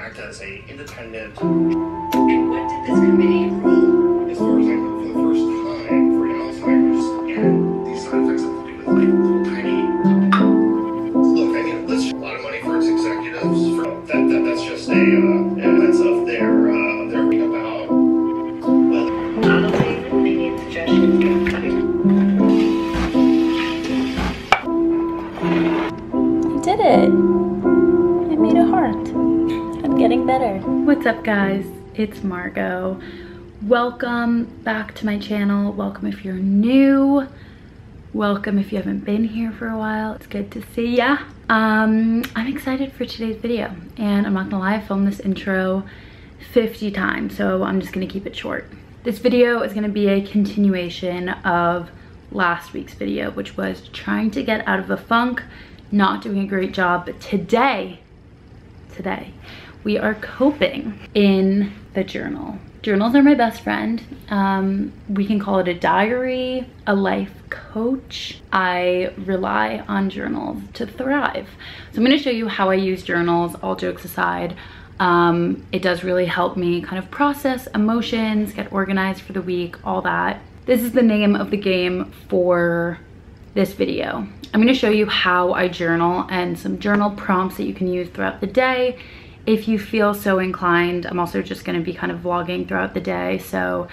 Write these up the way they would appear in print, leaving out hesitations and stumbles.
act as a independent. And what did this committee rule, as far as I know, for the first time for Alzheimer's, and these side effects have to do with like little tiny. Look, I mean, that's a lot of money for its executives. That's just evidence of their about. Well, any suggestions? Did it. I made a heart. I'm getting better. What's up, guys? It's Margot. Welcome back to my channel. Welcome if you're new. Welcome if you haven't been here for a while. It's good to see ya. I'm excited for today's video, and I'm not gonna lie, I filmed this intro 50 times, so I'm just gonna keep it short. This video is gonna be a continuation of last week's video, which was trying to get out of a funk, not doing a great job. But today we are coping in the journal. Journals are my best friend. We can call it a diary, a life coach. I rely on journals to thrive. So I'm gonna show you how I use journals, all jokes aside. It does really help me kind of process emotions, get organized for the week, all that. This is the name of the game for this video. I'm gonna show you how I journal and some journal prompts that you can use throughout the day if you feel so inclined. I'm also just gonna be kind of vlogging throughout the day, so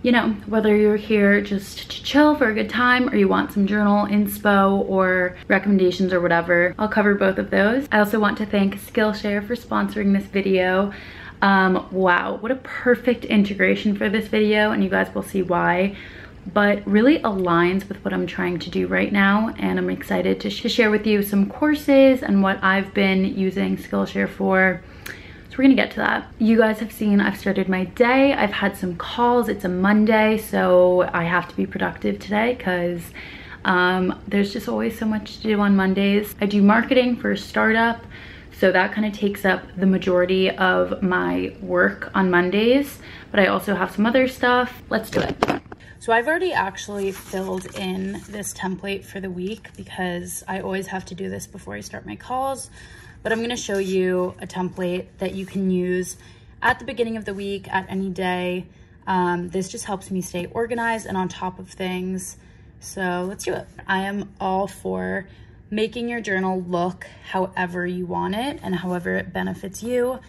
you know, whether you're here just to chill for a good time or you want some journal inspo or recommendations or whatever, I'll cover both of those. I also want to thank Skillshare for sponsoring this video. Wow, what a perfect integration for this video, and you guys will see why, but really aligns with what I'm trying to do right now, and I'm excited to share with you some courses and what I've been using Skillshare for. So we're gonna get to that. You guys have seen I've started my day. I've had some calls. It's a Monday, so I have to be productive today because there's just always so much to do on Mondays. I do marketing for a startup, so that kind of takes up the majority of my work on Mondays, but I also have some other stuff. Let's do it. So I've already actually filled in this template for the week because I always have to do this before I start my calls, but I'm gonna show you a template that you can use at the beginning of the week, at any day. This just helps me stay organized and on top of things. So let's do it. I am all for making your journal look however you want it and however it benefits you.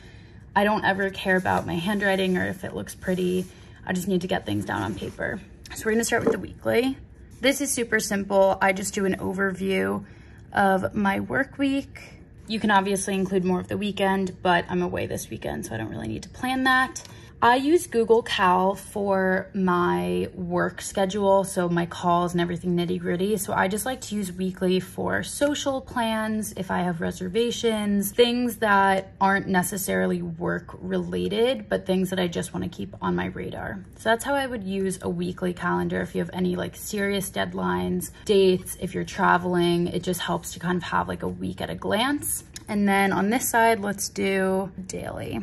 I don't ever care about my handwriting or if it looks pretty. I just need to get things down on paper. So we're gonna start with the weekly. This is super simple. I just do an overview of my work week. You can obviously include more of the weekend, but I'm away this weekend, so I don't really need to plan that. I use Google Cal for my work schedule, so my calls and everything nitty gritty. So I just like to use weekly for social plans, if I have reservations, things that aren't necessarily work related, but things that I just want to keep on my radar. So that's how I would use a weekly calendar. If you have any like serious deadlines, dates, if you're traveling, it just helps to kind of have like a week at a glance. And then on this side, let's do daily.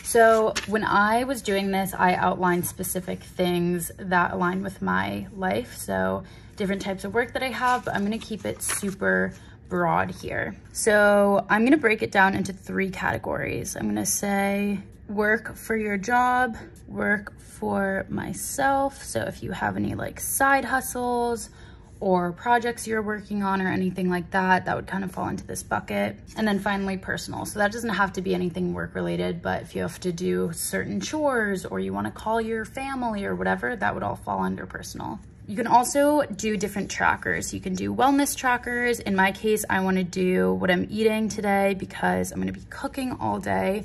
So when I was doing this, I outlined specific things that align with my life. So different types of work that I have, but I'm gonna keep it super broad here. So I'm gonna break it down into 3 categories. I'm gonna say work for your job, work for myself. So if you have any like side hustles or projects you're working on or anything like that, that would kind of fall into this bucket. And then finally, personal. So that doesn't have to be anything work related, but if you have to do certain chores or you want to call your family or whatever, that would all fall under personal. You can also do different trackers. You can do wellness trackers. In my case, I want to do what I'm eating today because I'm going to be cooking all day.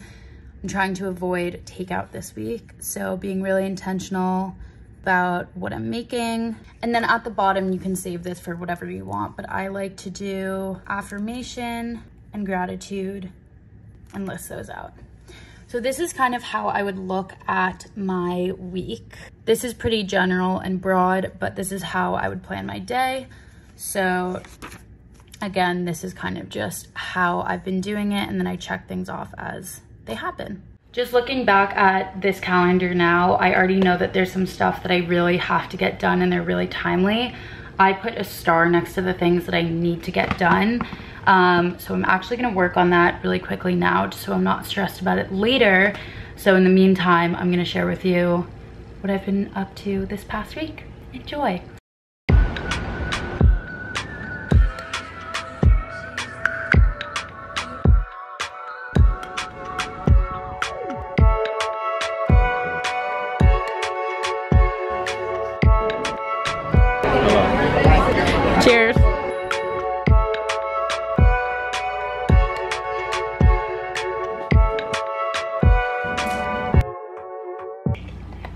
I'm trying to avoid takeout this week, so being really intentional about what I'm making. And then at the bottom, you can save this for whatever you want, but I like to do affirmation and gratitude and list those out. So this is kind of how I would look at my week. This is pretty general and broad, but this is how I would plan my day. So again, this is kind of just how I've been doing it, and then I check things off as they happen. Just looking back at this calendar now, I already know that there's some stuff that I really have to get done and they're really timely. I put a star next to the things that I need to get done. So I'm actually gonna work on that really quickly now, just so I'm not stressed about it later. So in the meantime, I'm gonna share with you what I've been up to this past week. Enjoy. Cheers.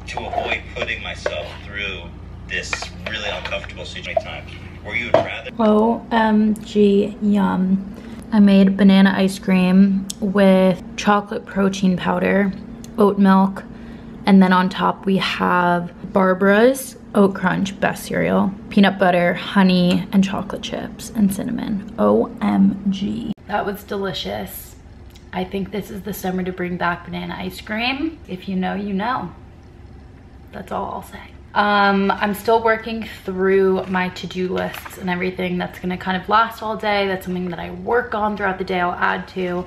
To avoid putting myself through this really uncomfortable situation times where you would rather OMG yum. I made banana ice cream with chocolate protein powder, oat milk, and then on top we have Barbara's Oat Crunch, best cereal, peanut butter, honey, and chocolate chips, and cinnamon. OMG. That was delicious. I think this is the summer to bring back banana ice cream. If you know, you know. That's all I'll say. I'm still working through my to-do lists and everything that's gonna kind of last all day. That's something that I work on throughout the day, I'll add to.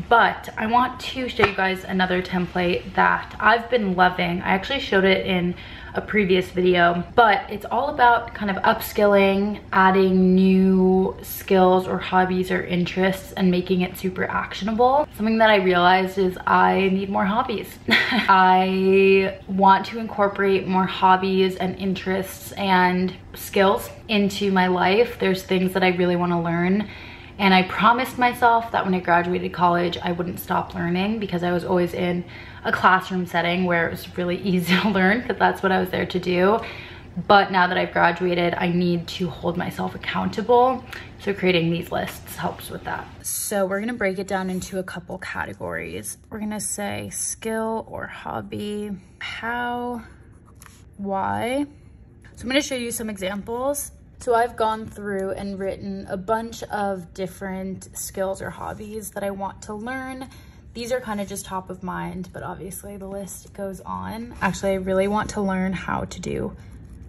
But I want to show you guys another template that I've been loving. I actually showed it in a previous video, but it's all about kind of upskilling, adding new skills or hobbies or interests and making it super actionable. Something that I realized is I need more hobbies. I want to incorporate more hobbies and interests and skills into my life. There's things that I really want to learn. And I promised myself that when I graduated college, I wouldn't stop learning, because I was always in a classroom setting where it was really easy to learn, because that's what I was there to do. But now that I've graduated, I need to hold myself accountable. So creating these lists helps with that. So we're gonna break it down into a couple categories. We're gonna say skill or hobby, how, why. So I'm gonna show you some examples. So I've gone through and written a bunch of different skills or hobbies that I want to learn. These are kind of just top of mind, but obviously the list goes on. Actually, I really want to learn how to do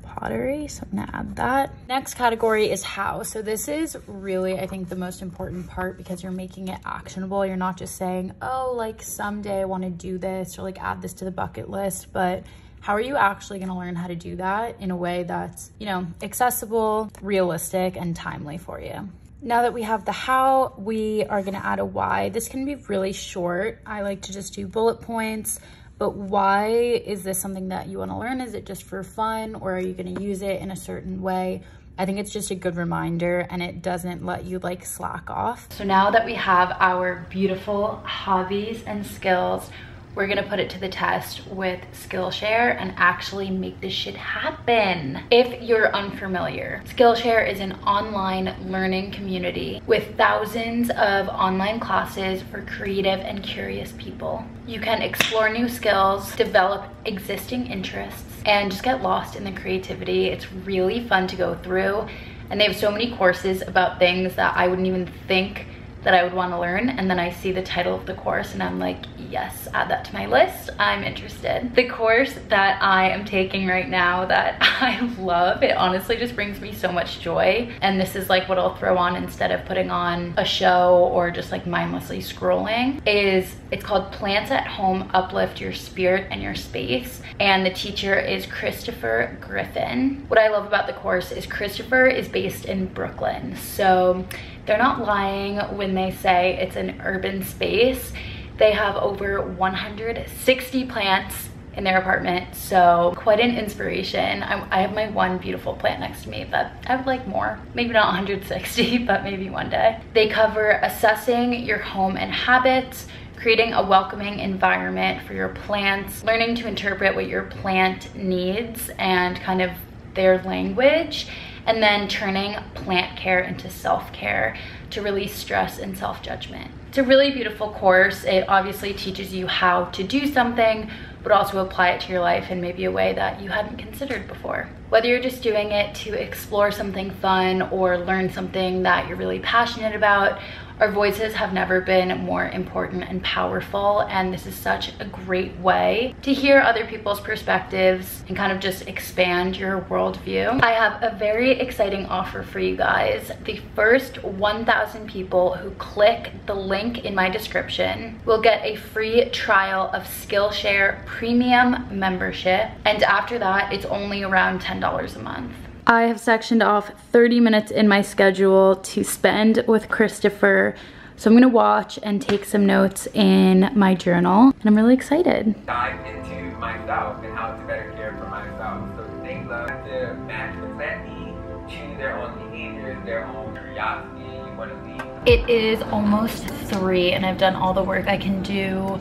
pottery, so I'm gonna add that. Next category is how. So this is really, I think, the most important part, because you're making it actionable. You're not just saying, oh, like someday I want to do this, or like add this to the bucket list, but how are you actually going to learn how to do that in a way that's, you know, accessible, realistic, and timely for you? Now that we have the how, we are going to add a why. This can be really short. I like to just do bullet points, but why is this something that you want to learn? Is it just for fun, or are you going to use it in a certain way? I think it's just a good reminder, and it doesn't let you like slack off. So now that we have our beautiful hobbies and skills, we're gonna put it to the test with Skillshare and actually make this shit happen. If you're unfamiliar, Skillshare is an online learning community with thousands of online classes for creative and curious people. You can explore new skills, develop existing interests, and just get lost in the creativity. It's really fun to go through, and they have so many courses about things that I wouldn't even think that I would want to learn, and then I see the title of the course and I'm like, yes, add that to my list, I'm interested. The course that I am taking right now that I love, it honestly just brings me so much joy, and this is like what I'll throw on instead of putting on a show or just like mindlessly scrolling, it's called Plants at Home Uplift Your Spirit and Your Space, and the teacher is Christopher Griffin. What I love about the course is Christopher is based in Brooklyn, so they're not lying when they say it's an urban space. They have over 160 plants in their apartment, so quite an inspiration. I have my one beautiful plant next to me, but I would like more. Maybe not 160, but maybe one day. They cover assessing your home and habits, creating a welcoming environment for your plants, learning to interpret what your plant needs and kind of their language, and then turning plant care into self-care to release stress and self-judgment. It's a really beautiful course. It obviously teaches you how to do something, but also apply it to your life in maybe a way that you hadn't considered before. Whether you're just doing it to explore something fun or learn something that you're really passionate about, Our voices have never been more important and powerful, and this is such a great way to hear other people's perspectives and kind of just expand your worldview. I have a very exciting offer for you guys. The first 1,000 people who click the link in my description will get a free trial of Skillshare Premium membership, and after that, it's only around $10 a month. I have sectioned off 30 minutes in my schedule to spend with Christopher. So I'm gonna watch and take some notes in my journal, and I'm really excited. Dive into myself and how to better care for myself. So things have to match with that need, choose their own behaviors, their own curiosity, you wanna lead. It is almost 3 and I've done all the work I can do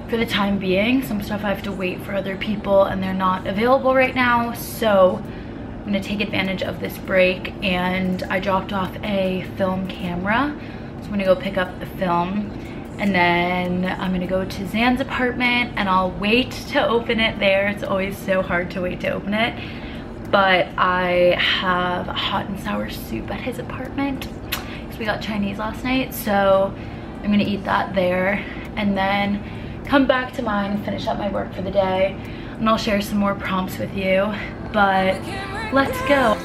for the time being. Some stuff I have to wait for other people and they're not available right now. So I'm gonna take advantage of this break, and I dropped off a film camera. So I'm gonna go pick up the film, and then I'm gonna go to Zan's apartment and I'll wait to open it there. It's always so hard to wait to open it. But I have hot and sour soup at his apartment because we got Chinese last night. So I'm gonna eat that there and then come back to mine, finish up my work for the day, and I'll share some more prompts with you. But let's go.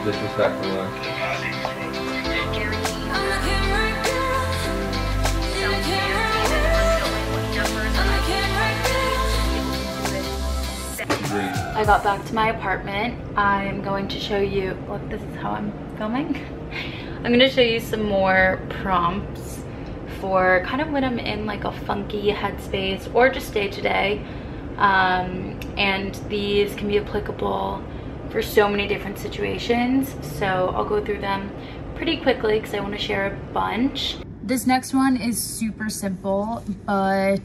Disrespectful one. I got back to my apartment. I'm going to show you, look, this is how I'm filming. I'm gonna show you some more prompts for kind of when I'm in like a funky headspace or just day to day. And these can be applicable for so many different situations. So I'll go through them pretty quickly because I want to share a bunch. This next one is super simple, but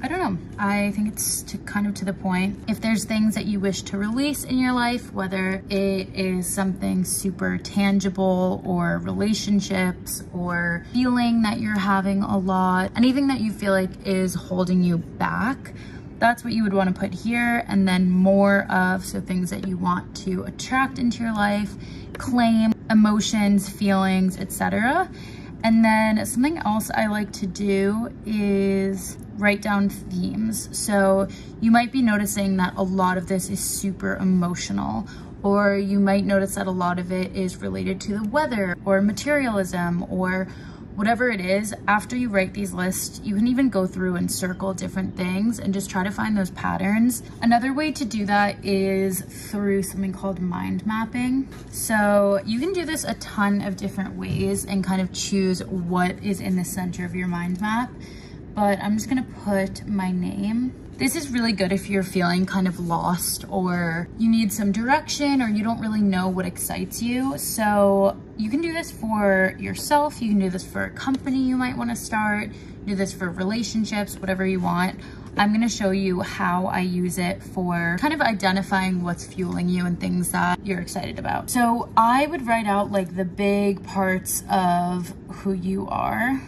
I don't know. I think it's kind of to the point. If there's things that you wish to release in your life, whether it is something super tangible or relationships or feeling that you're having a lot, anything that you feel like is holding you back, that's what you would want to put here. And then more of, so things that you want to attract into your life, claim, emotions, feelings, etc. And then something else I like to do is write down themes. So you might be noticing that a lot of this is super emotional, or you might notice that a lot of it is related to the weather or materialism or whatever it is. After you write these lists, you can even go through and circle different things and just try to find those patterns. Another way to do that is through something called mind mapping. So you can do this a ton of different ways and kind of choose what is in the center of your mind map. But I'm just gonna put my name. This is really good if you're feeling kind of lost or you need some direction or you don't really know what excites you. So you can do this for yourself. You can do this for a company you might want to start. Do this for relationships, whatever you want. I'm going to show you how I use it for kind of identifying what's fueling you and things that you're excited about. So I would write out like the big parts of who you are.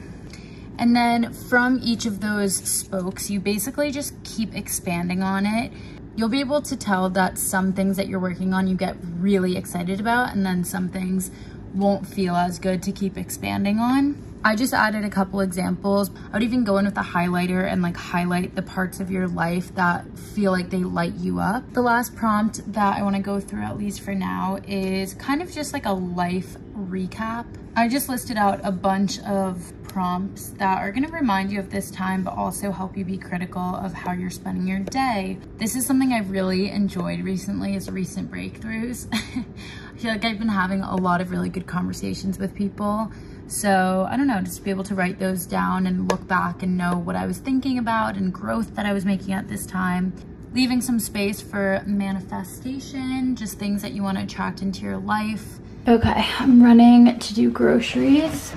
And then from each of those spokes, you basically just keep expanding on it. You'll be able to tell that some things that you're working on you get really excited about, and then some things won't feel as good to keep expanding on. I just added a couple examples. I would even go in with a highlighter and like highlight the parts of your life that feel like they light you up. The last prompt that I want to go through, at least for now, is kind of just like a life recap. I just listed out a bunch of prompts that are going to remind you of this time, but also help you be critical of how you're spending your day. This is something I've really enjoyed recently, is recent breakthroughs. I feel like I've been having a lot of really good conversations with people. So I don't know, just to be able to write those down and look back and know what I was thinking about and growth that I was making at this time. Leaving some space for manifestation, just things that you want to attract into your life. Okay, I'm running to do groceries.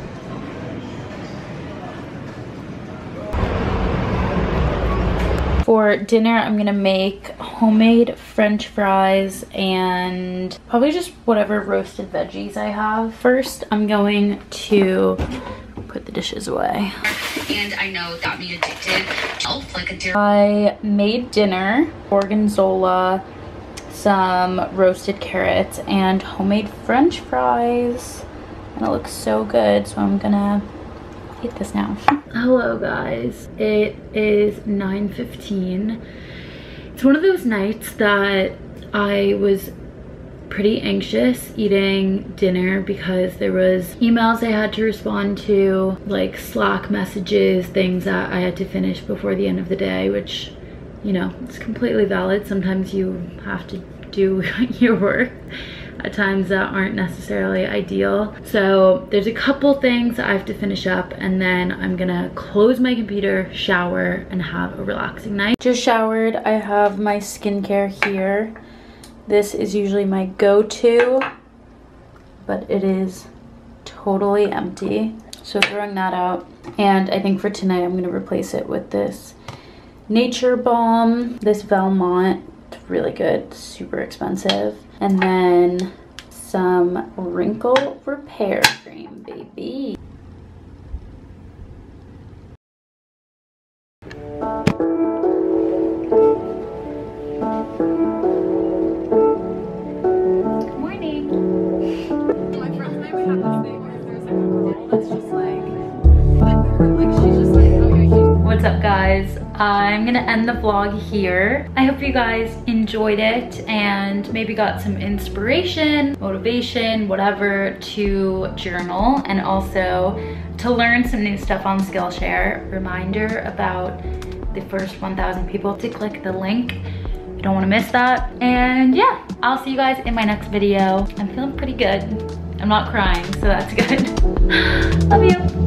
For dinner, I'm gonna make homemade French fries and probably just whatever roasted veggies I have. First, I'm going to put the dishes away. And I know got me addicted. Like a I made dinner, gorgonzola, some roasted carrots and homemade French fries. And it looks so good, so I'm gonna eat this now. Hello guys, it is 9:15. It's one of those nights that I was pretty anxious eating dinner because there was emails I had to respond to, like Slack messages, things that I had to finish before the end of the day, which, you know, it's completely valid. Sometimes you have to do your work at times that aren't necessarily ideal. So there's a couple things that I have to finish up, and then I'm gonna close my computer, shower, and have a relaxing night. Just showered. I have my skincare here. This is usually my go-to, but it is totally empty. So throwing that out. And I think for tonight, I'm gonna replace it with this Nature Balm, this Valmont. It's really good, super expensive. And then some wrinkle repair cream, baby. What's up guys? I'm gonna end the vlog here. I hope you guys enjoyed it and maybe got some inspiration, motivation, whatever, to journal and also to learn some new stuff on Skillshare. Reminder about the first 1,000 people to click the link. You don't wanna miss that. And yeah, I'll see you guys in my next video. I'm feeling pretty good. I'm not crying, so that's good. Love you.